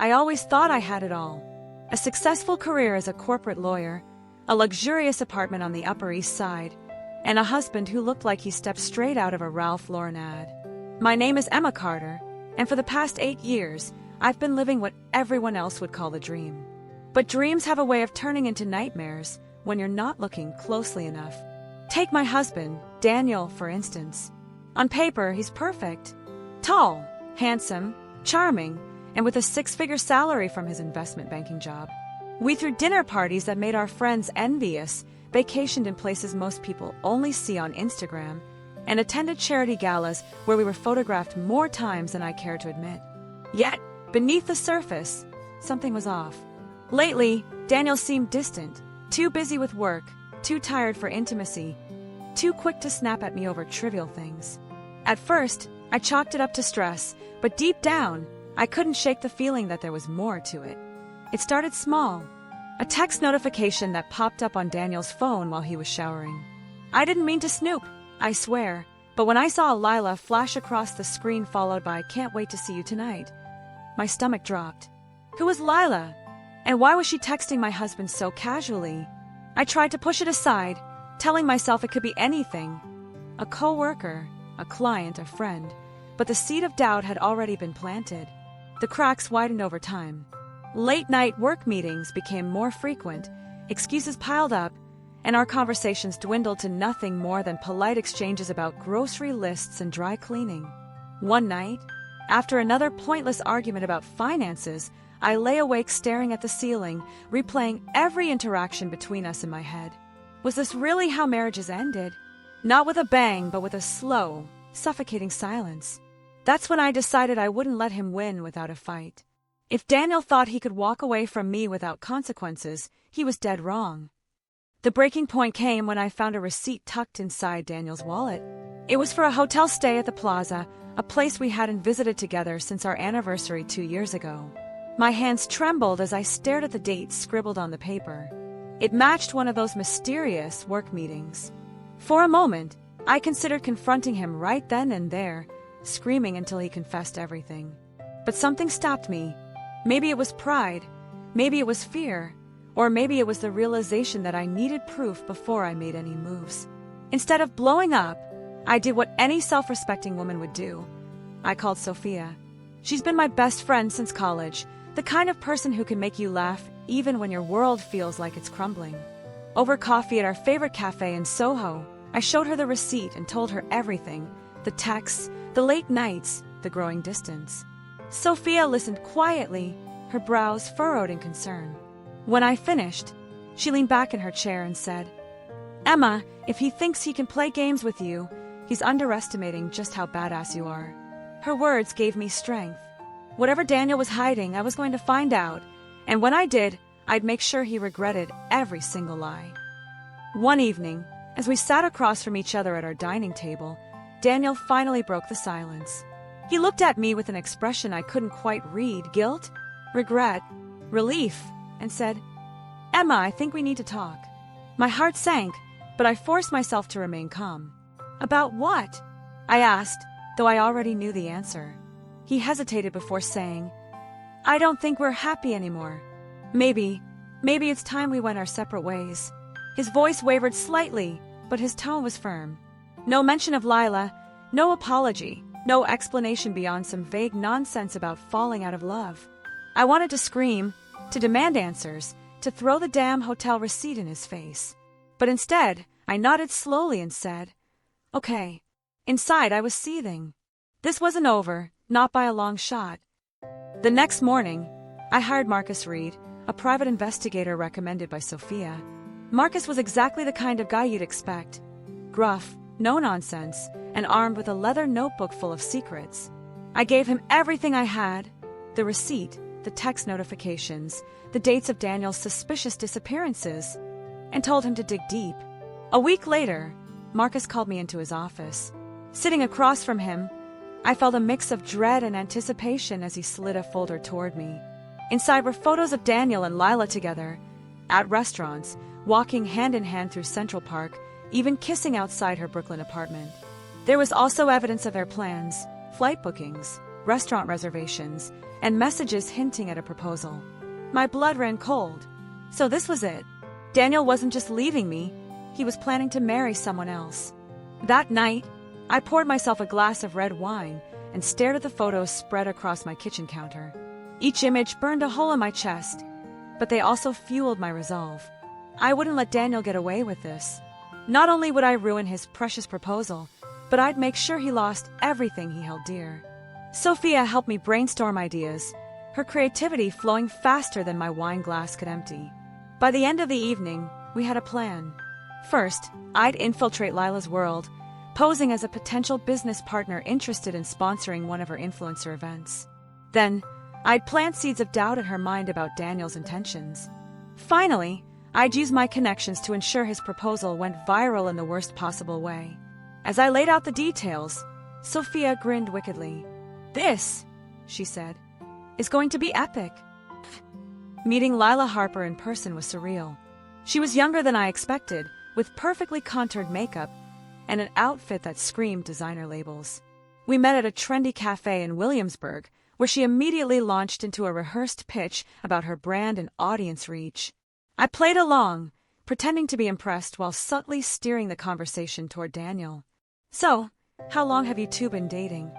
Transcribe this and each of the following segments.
I always thought I had it all. A successful career as a corporate lawyer, a luxurious apartment on the Upper East Side, and a husband who looked like he stepped straight out of a Ralph Lauren ad. My name is Emma Carter, and for the past 8 years, I've been living what everyone else would call a dream. But dreams have a way of turning into nightmares when you're not looking closely enough. Take my husband, Daniel, for instance. On paper, he's perfect. Tall, handsome, charming, and with a 6-figure salary from his investment banking job. We threw dinner parties that made our friends envious, vacationed in places most people only see on Instagram, and attended charity galas where we were photographed more times than I care to admit. Yet, beneath the surface, something was off. Lately, Daniel seemed distant, too busy with work, too tired for intimacy, too quick to snap at me over trivial things. At first, I chalked it up to stress, but deep down, I couldn't shake the feeling that there was more to it. It started small. A text notification that popped up on Daniel's phone while he was showering. I didn't mean to snoop, I swear, but when I saw Lila flash across the screen followed by "Can't wait to see you tonight," my stomach dropped. Who was Lila? And why was she texting my husband so casually? I tried to push it aside, telling myself it could be anything. A coworker, a client, a friend, but the seed of doubt had already been planted. The cracks widened over time. Late-night work meetings became more frequent, excuses piled up, and our conversations dwindled to nothing more than polite exchanges about grocery lists and dry cleaning. One night, after another pointless argument about finances, I lay awake staring at the ceiling, replaying every interaction between us in my head. Was this really how marriages ended? Not with a bang, but with a slow, suffocating silence. That's when I decided I wouldn't let him win without a fight. If Daniel thought he could walk away from me without consequences, he was dead wrong. The breaking point came when I found a receipt tucked inside Daniel's wallet. It was for a hotel stay at the Plaza, a place we hadn't visited together since our anniversary 2 years ago. My hands trembled as I stared at the date scribbled on the paper. It matched one of those mysterious work meetings. For a moment, I considered confronting him right then and there, screaming until he confessed everything. But something stopped me. Maybe it was pride, maybe it was fear, or maybe it was the realization that I needed proof before I made any moves. Instead of blowing up, I did what any self-respecting woman would do. I called Sophia. She's been my best friend since college, the kind of person who can make you laugh even when your world feels like it's crumbling. Over coffee at our favorite cafe in Soho, I showed her the receipt and told her everything, the texts, the late nights, the growing distance. Sophia listened quietly, her brows furrowed in concern. When I finished, she leaned back in her chair and said, "Emma, if he thinks he can play games with you, he's underestimating just how badass you are." Her words gave me strength. Whatever Daniel was hiding, I was going to find out, and when I did, I'd make sure he regretted every single lie. One evening, as we sat across from each other at our dining table, Daniel finally broke the silence. He looked at me with an expression I couldn't quite read, guilt, regret, relief, and said, "Emma, I think we need to talk." My heart sank, but I forced myself to remain calm. "About what?" I asked, though I already knew the answer. He hesitated before saying, "I don't think we're happy anymore. Maybe it's time we went our separate ways." His voice wavered slightly, but his tone was firm. No mention of Lila, no apology, no explanation beyond some vague nonsense about falling out of love. I wanted to scream, to demand answers, to throw the damn hotel receipt in his face. But instead, I nodded slowly and said, "Okay." Inside, I was seething. This wasn't over, not by a long shot. The next morning, I hired Marcus Reed, a private investigator recommended by Sophia. Marcus was exactly the kind of guy you'd expect. Gruff, no-nonsense, and armed with a leather notebook full of secrets. I gave him everything I had, the receipt, the text notifications, the dates of Daniel's suspicious disappearances, and told him to dig deep. A week later, Marcus called me into his office. Sitting across from him, I felt a mix of dread and anticipation as he slid a folder toward me. Inside were photos of Daniel and Lila together, at restaurants, walking hand in hand through Central Park, even kissing outside her Brooklyn apartment. There was also evidence of their plans, flight bookings, restaurant reservations, and messages hinting at a proposal. My blood ran cold. So this was it. Daniel wasn't just leaving me, he was planning to marry someone else. That night, I poured myself a glass of red wine and stared at the photos spread across my kitchen counter. Each image burned a hole in my chest, but they also fueled my resolve. I wouldn't let Daniel get away with this. Not only would I ruin his precious proposal, but I'd make sure he lost everything he held dear. Sophia helped me brainstorm ideas, her creativity flowing faster than my wine glass could empty. By the end of the evening, we had a plan. First, I'd infiltrate Lila's world, posing as a potential business partner interested in sponsoring one of her influencer events. Then, I'd plant seeds of doubt in her mind about Daniel's intentions. Finally, I'd use my connections to ensure his proposal went viral in the worst possible way. As I laid out the details, Sophia grinned wickedly. "This," she said, "is going to be epic." Meeting Lila Harper in person was surreal. She was younger than I expected, with perfectly contoured makeup and an outfit that screamed designer labels. We met at a trendy cafe in Williamsburg, where she immediately launched into a rehearsed pitch about her brand and audience reach. I played along, pretending to be impressed while subtly steering the conversation toward Daniel. "So, how long have you two been dating?"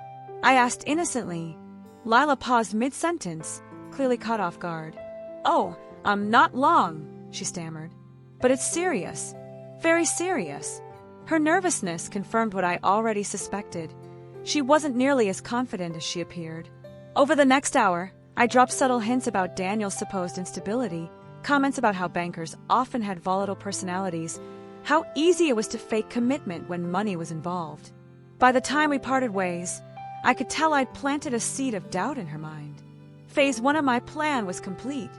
I asked innocently. Lila paused mid-sentence, clearly caught off guard. "Oh, not long," she stammered. "But it's serious. Very serious." Her nervousness confirmed what I already suspected. She wasn't nearly as confident as she appeared. Over the next hour, I dropped subtle hints about Daniel's supposed instability, comments about how bankers often had volatile personalities, how easy it was to fake commitment when money was involved. By the time we parted ways, I could tell I'd planted a seed of doubt in her mind. Phase 1 of my plan was complete.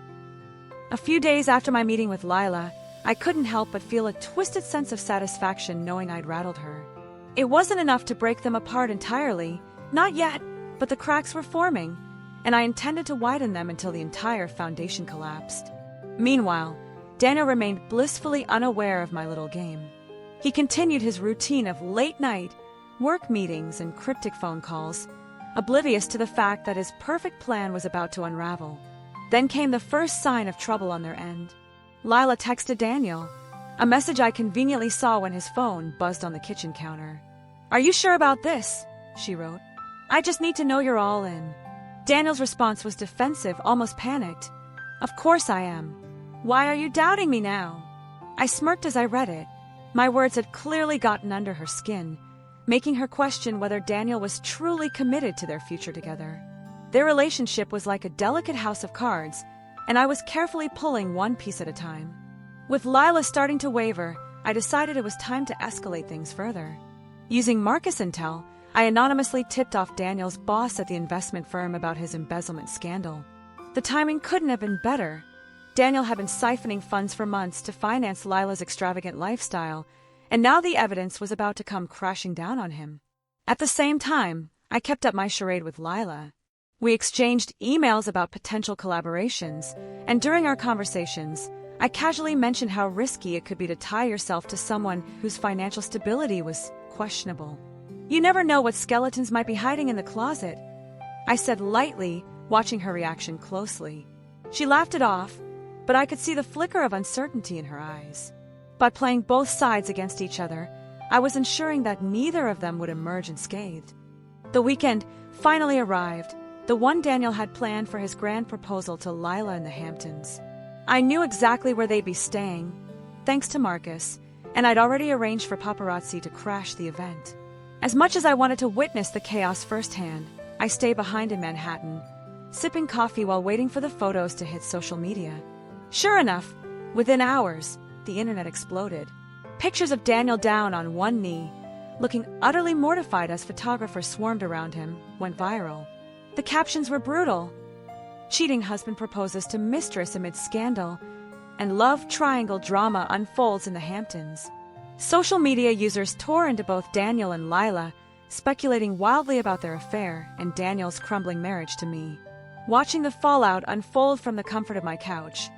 A few days after my meeting with Lila, I couldn't help but feel a twisted sense of satisfaction knowing I'd rattled her. It wasn't enough to break them apart entirely, not yet, but the cracks were forming, and I intended to widen them until the entire foundation collapsed. Meanwhile, Daniel remained blissfully unaware of my little game. He continued his routine of late-night, work meetings and cryptic phone calls, oblivious to the fact that his perfect plan was about to unravel. Then came the first sign of trouble on their end. Lila texted Daniel, a message I conveniently saw when his phone buzzed on the kitchen counter. "Are you sure about this?" she wrote. "I just need to know you're all in." Daniel's response was defensive, almost panicked. "Of course I am. Why are you doubting me now?" I smirked as I read it. My words had clearly gotten under her skin, making her question whether Daniel was truly committed to their future together. Their relationship was like a delicate house of cards, and I was carefully pulling one piece at a time. With Lila starting to waver, I decided it was time to escalate things further. Using Marcus Intel, I anonymously tipped off Daniel's boss at the investment firm about his embezzlement scandal. The timing couldn't have been better. Daniel had been siphoning funds for months to finance Lila's extravagant lifestyle, and now the evidence was about to come crashing down on him. At the same time, I kept up my charade with Lila. We exchanged emails about potential collaborations, and during our conversations, I casually mentioned how risky it could be to tie yourself to someone whose financial stability was questionable. "You never know what skeletons might be hiding in the closet," I said lightly, watching her reaction closely. She laughed it off, but I could see the flicker of uncertainty in her eyes. By playing both sides against each other, I was ensuring that neither of them would emerge unscathed. The weekend finally arrived, the one Daniel had planned for his grand proposal to Lila in the Hamptons. I knew exactly where they'd be staying, thanks to Marcus, and I'd already arranged for paparazzi to crash the event. As much as I wanted to witness the chaos firsthand, I stayed behind in Manhattan, sipping coffee while waiting for the photos to hit social media. Sure enough, within hours, the internet exploded. Pictures of Daniel down on one knee, looking utterly mortified as photographers swarmed around him, went viral. The captions were brutal. "Cheating husband proposes to Mistress amid scandal," and "Love triangle drama unfolds in the Hamptons." Social media users tore into both Daniel and Lila, speculating wildly about their affair and Daniel's crumbling marriage to me. Watching the fallout unfold from the comfort of my couch,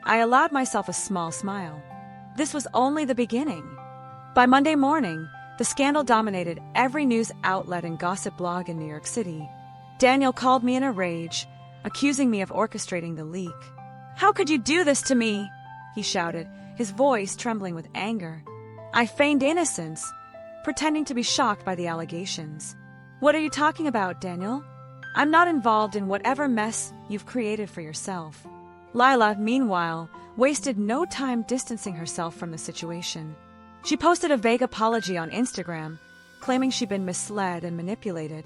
I allowed myself a small smile. This was only the beginning. By Monday morning, the scandal dominated every news outlet and gossip blog in New York City. Daniel called me in a rage, accusing me of orchestrating the leak. "How could you do this to me?" he shouted, his voice trembling with anger. I feigned innocence, pretending to be shocked by the allegations. "What are you talking about, Daniel? I'm not involved in whatever mess you've created for yourself." Lila, meanwhile, wasted no time distancing herself from the situation. She posted a vague apology on Instagram, claiming she'd been misled and manipulated.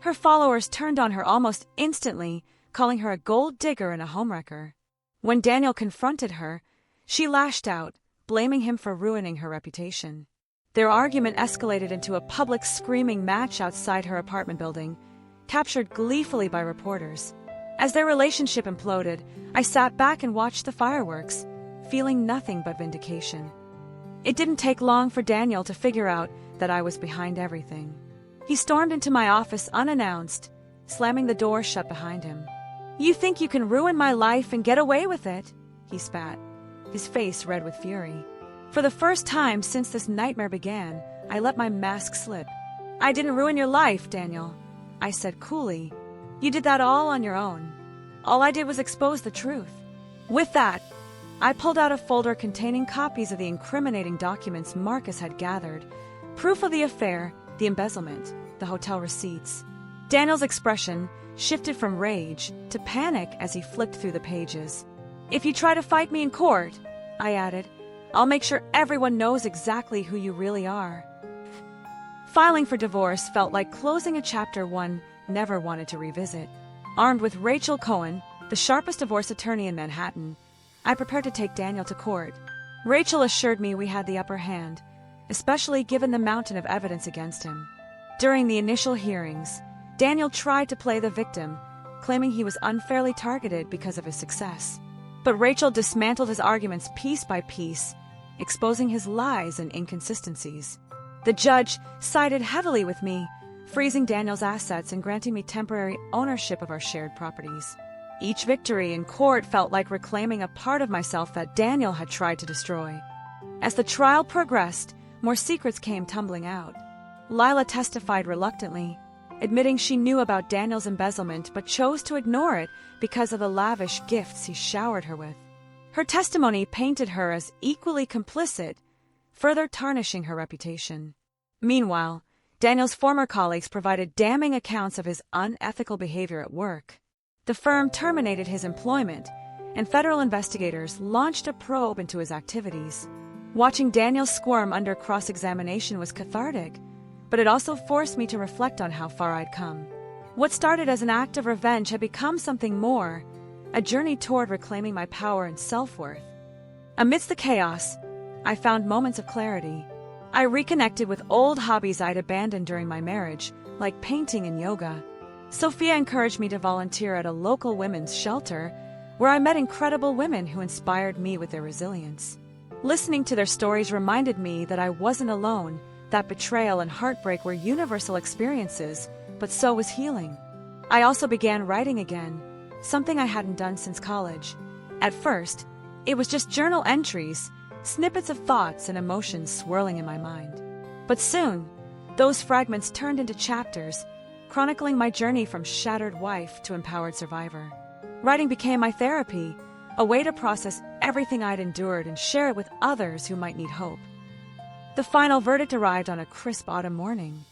Her followers turned on her almost instantly, calling her a gold digger and a homewrecker. When Daniel confronted her, she lashed out, blaming him for ruining her reputation. Their argument escalated into a public screaming match outside her apartment building, captured gleefully by reporters. As their relationship imploded, I sat back and watched the fireworks, feeling nothing but vindication. It didn't take long for Daniel to figure out that I was behind everything. He stormed into my office unannounced, slamming the door shut behind him. "You think you can ruin my life and get away with it?" he spat, his face red with fury. For the first time since this nightmare began, I let my mask slip. "I didn't ruin your life, Daniel," I said coolly. "You did that all on your own. All I did was expose the truth." With that, I pulled out a folder containing copies of the incriminating documents Marcus had gathered, proof of the affair, the embezzlement, the hotel receipts. Daniel's expression shifted from rage to panic as he flipped through the pages. "If you try to fight me in court," I added, "I'll make sure everyone knows exactly who you really are." Filing for divorce felt like closing a chapter one never wanted to revisit. Armed with Rachel Cohen, the sharpest divorce attorney in Manhattan, I prepared to take Daniel to court. Rachel assured me we had the upper hand, especially given the mountain of evidence against him. During the initial hearings, Daniel tried to play the victim, claiming he was unfairly targeted because of his success. But Rachel dismantled his arguments piece by piece, exposing his lies and inconsistencies. The judge sided heavily with me, freezing Daniel's assets and granting me temporary ownership of our shared properties. Each victory in court felt like reclaiming a part of myself that Daniel had tried to destroy. As the trial progressed, more secrets came tumbling out. Lila testified reluctantly, admitting she knew about Daniel's embezzlement but chose to ignore it because of the lavish gifts he showered her with. Her testimony painted her as equally complicit, further tarnishing her reputation. Meanwhile, Daniel's former colleagues provided damning accounts of his unethical behavior at work. The firm terminated his employment, and federal investigators launched a probe into his activities. Watching Daniel squirm under cross-examination was cathartic, but it also forced me to reflect on how far I'd come. What started as an act of revenge had become something more, a journey toward reclaiming my power and self-worth. Amidst the chaos, I found moments of clarity. I reconnected with old hobbies I'd abandoned during my marriage, like painting and yoga. Sophia encouraged me to volunteer at a local women's shelter, where I met incredible women who inspired me with their resilience. Listening to their stories reminded me that I wasn't alone, that betrayal and heartbreak were universal experiences, but so was healing. I also began writing again, something I hadn't done since college. At first, it was just journal entries, snippets of thoughts and emotions swirling in my mind. But soon, those fragments turned into chapters, chronicling my journey from shattered wife to empowered survivor. Writing became my therapy, a way to process everything I'd endured and share it with others who might need hope. The final verdict arrived on a crisp autumn morning.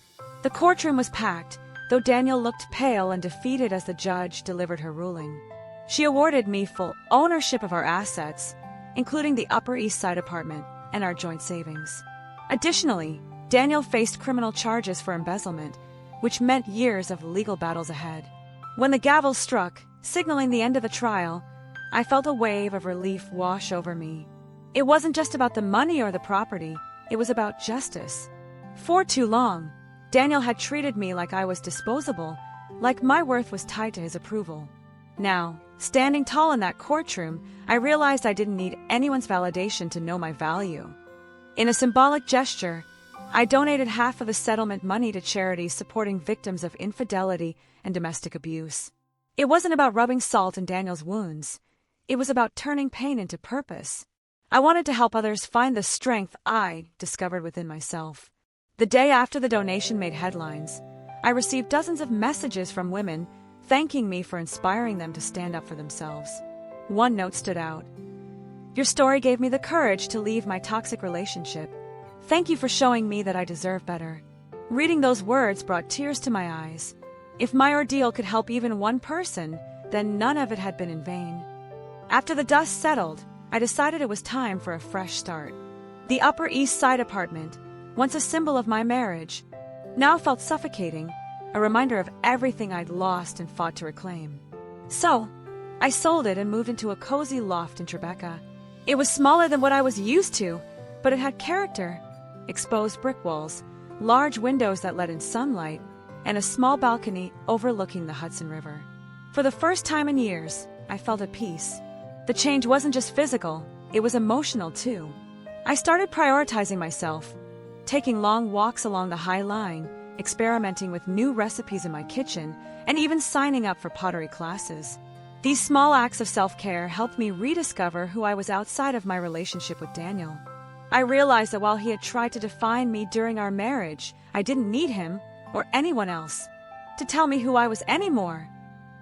The courtroom was packed, though Daniel looked pale and defeated as the judge delivered her ruling. She awarded me full ownership of our assets, including the Upper East Side apartment and our joint savings. Additionally, Daniel faced criminal charges for embezzlement, which meant years of legal battles ahead. When the gavel struck, signaling the end of the trial, I felt a wave of relief wash over me. It wasn't just about the money or the property, it was about justice. For too long, Daniel had treated me like I was disposable, like my worth was tied to his approval. Now, standing tall in that courtroom, I realized I didn't need anyone's validation to know my value. In a symbolic gesture, I donated half of the settlement money to charities supporting victims of infidelity and domestic abuse. It wasn't about rubbing salt in Daniel's wounds. It was about turning pain into purpose. I wanted to help others find the strength I discovered within myself. The day after the donation made headlines, I received dozens of messages from women thanking me for inspiring them to stand up for themselves. One note stood out. "Your story gave me the courage to leave my toxic relationship. Thank you for showing me that I deserve better." Reading those words brought tears to my eyes. If my ordeal could help even one person, then none of it had been in vain. After the dust settled, I decided it was time for a fresh start. The Upper East Side apartment, once a symbol of my marriage, now felt suffocating, a reminder of everything I'd lost and fought to reclaim. So, I sold it and moved into a cozy loft in Tribeca. It was smaller than what I was used to, but it had character. Exposed brick walls, large windows that let in sunlight, and a small balcony overlooking the Hudson River. For the first time in years, I felt at peace. The change wasn't just physical, it was emotional too. I started prioritizing myself, taking long walks along the High Line, experimenting with new recipes in my kitchen, and even signing up for pottery classes. These small acts of self-care helped me rediscover who I was outside of my relationship with Daniel. I realized that while he had tried to define me during our marriage, I didn't need him, or anyone else, to tell me who I was anymore.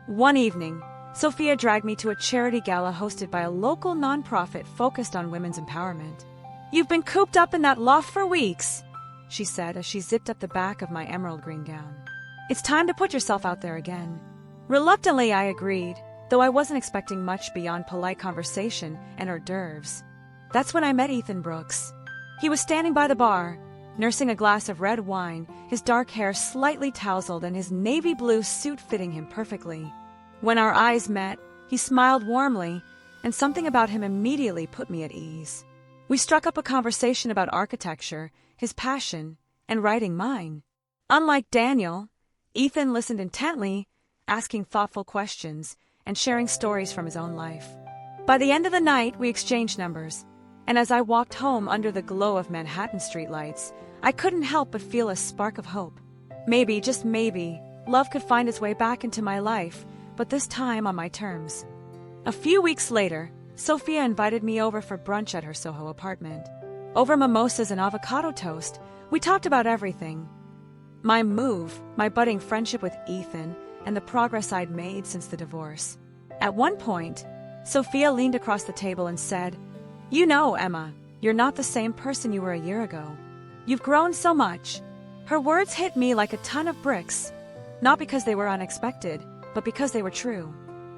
One evening, Sophia dragged me to a charity gala hosted by a local nonprofit focused on women's empowerment. "You've been cooped up in that loft for weeks," she said as she zipped up the back of my emerald green gown. "It's time to put yourself out there again." Reluctantly, I agreed, though I wasn't expecting much beyond polite conversation and hors d'oeuvres. That's when I met Ethan Brooks. He was standing by the bar, nursing a glass of red wine, his dark hair slightly tousled and his navy blue suit fitting him perfectly. When our eyes met, he smiled warmly, and something about him immediately put me at ease. We struck up a conversation about architecture, his passion, and writing mine. Unlike Daniel, Ethan listened intently, asking thoughtful questions and sharing stories from his own life. By the end of the night, we exchanged numbers, and as I walked home under the glow of Manhattan streetlights, I couldn't help but feel a spark of hope. Maybe, just maybe, love could find its way back into my life, but this time on my terms. A few weeks later, Sophia invited me over for brunch at her Soho apartment. Over mimosas and avocado toast, we talked about everything. My move, my budding friendship with Ethan, and the progress I'd made since the divorce. At one point, Sophia leaned across the table and said, "You know, Emma, you're not the same person you were a year ago. You've grown so much." Her words hit me like a ton of bricks, not because they were unexpected, but because they were true.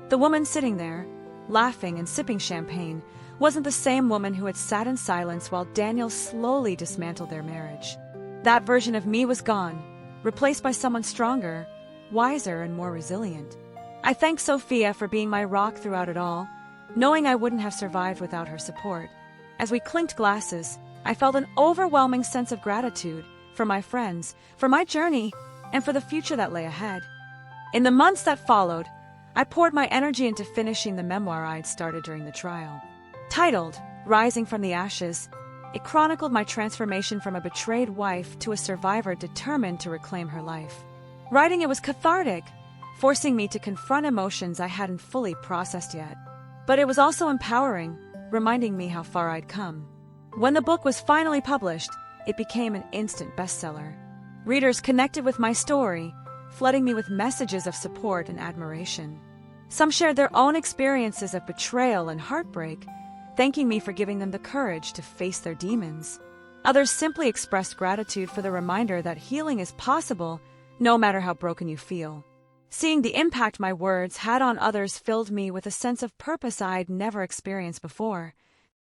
The woman sitting there, laughing and sipping champagne, wasn't the same woman who had sat in silence while Daniel slowly dismantled their marriage. That version of me was gone, replaced by someone stronger, wiser, and more resilient. I thanked Sophia for being my rock throughout it all, knowing I wouldn't have survived without her support. As we clinked glasses, I felt an overwhelming sense of gratitude for my friends, for my journey, and for the future that lay ahead. In the months that followed, I poured my energy into finishing the memoir I'd started during the trial. Titled Rising from the Ashes, it chronicled my transformation from a betrayed wife to a survivor determined to reclaim her life. Writing it was cathartic, forcing me to confront emotions I hadn't fully processed yet. But it was also empowering, reminding me how far I'd come. When the book was finally published, it became an instant bestseller. Readers connected with my story, flooding me with messages of support and admiration. Some shared their own experiences of betrayal and heartbreak, thanking me for giving them the courage to face their demons. Others simply expressed gratitude for the reminder that healing is possible, no matter how broken you feel. Seeing the impact my words had on others filled me with a sense of purpose I'd never experienced before.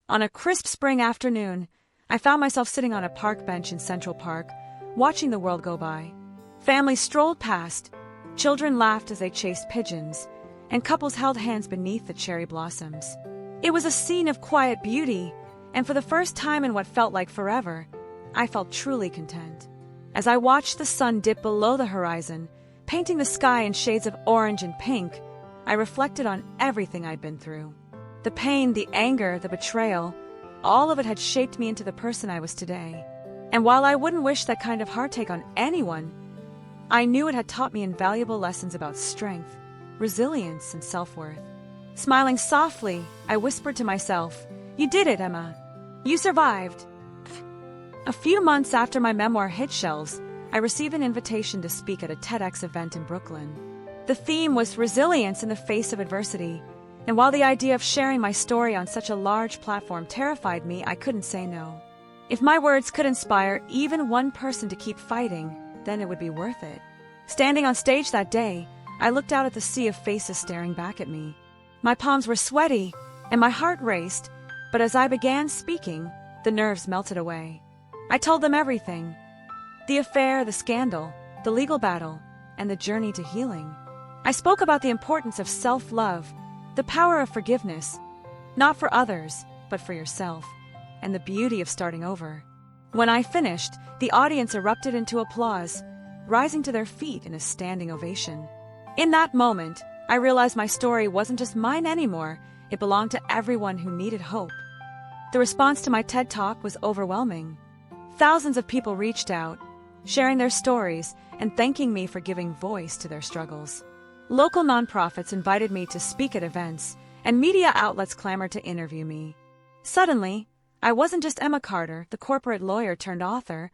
On a crisp spring afternoon, I found myself sitting on a park bench in Central Park, watching the world go by. Families strolled past, children laughed as they chased pigeons, and couples held hands beneath the cherry blossoms. It was a scene of quiet beauty, and for the first time in what felt like forever, I felt truly content. As I watched the sun dip below the horizon, painting the sky in shades of orange and pink, I reflected on everything I'd been through. The pain, the anger, the betrayal, all of it had shaped me into the person I was today. And while I wouldn't wish that kind of heartache on anyone, I knew it had taught me invaluable lessons about strength, resilience, and self-worth. Smiling softly, I whispered to myself, "You did it, Emma. You survived." A few months after my memoir hit shelves, I received an invitation to speak at a TEDx event in Brooklyn. The theme was resilience in the face of adversity, and while the idea of sharing my story on such a large platform terrified me, I couldn't say no. If my words could inspire even one person to keep fighting, then it would be worth it. Standing on stage that day, I looked out at the sea of faces staring back at me. My palms were sweaty, and my heart raced, but as I began speaking, the nerves melted away. I told them everything. The affair, the scandal, the legal battle, and the journey to healing. I spoke about the importance of self-love, the power of forgiveness, not for others, but for yourself, and the beauty of starting over. When I finished, the audience erupted into applause, rising to their feet in a standing ovation. In that moment, I realized my story wasn't just mine anymore, it belonged to everyone who needed hope. The response to my TED Talk was overwhelming. Thousands of people reached out, sharing their stories and thanking me for giving voice to their struggles. Local nonprofits invited me to speak at events, and media outlets clamored to interview me. Suddenly, I wasn't just Emma Carter, the corporate lawyer turned author.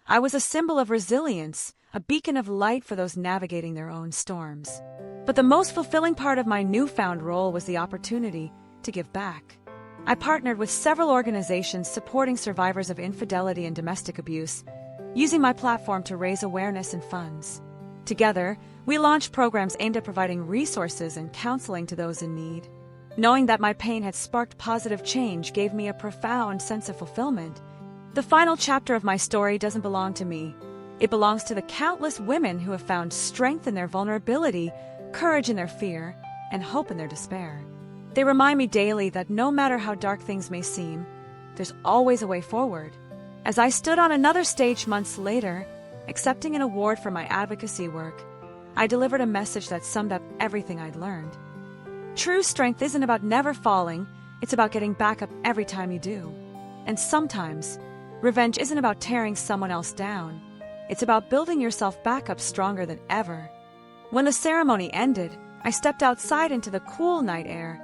I was a symbol of resilience, a beacon of light for those navigating their own storms. But the most fulfilling part of my newfound role was the opportunity to give back. I partnered with several organizations supporting survivors of infidelity and domestic abuse, using my platform to raise awareness and funds. Together, we launched programs aimed at providing resources and counseling to those in need. Knowing that my pain had sparked positive change gave me a profound sense of fulfillment. The final chapter of my story doesn't belong to me. It belongs to the countless women who have found strength in their vulnerability, courage in their fear, and hope in their despair. They remind me daily that no matter how dark things may seem, there's always a way forward. As I stood on another stage months later, accepting an award for my advocacy work, I delivered a message that summed up everything I'd learned. True strength isn't about never falling, it's about getting back up every time you do. And sometimes, revenge isn't about tearing someone else down, it's about building yourself back up stronger than ever. When the ceremony ended, I stepped outside into the cool night air,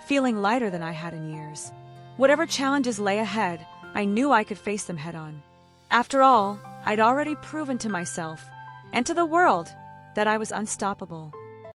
feeling lighter than I had in years. Whatever challenges lay ahead, I knew I could face them head on. After all, I'd already proven to myself and to the world that I was unstoppable.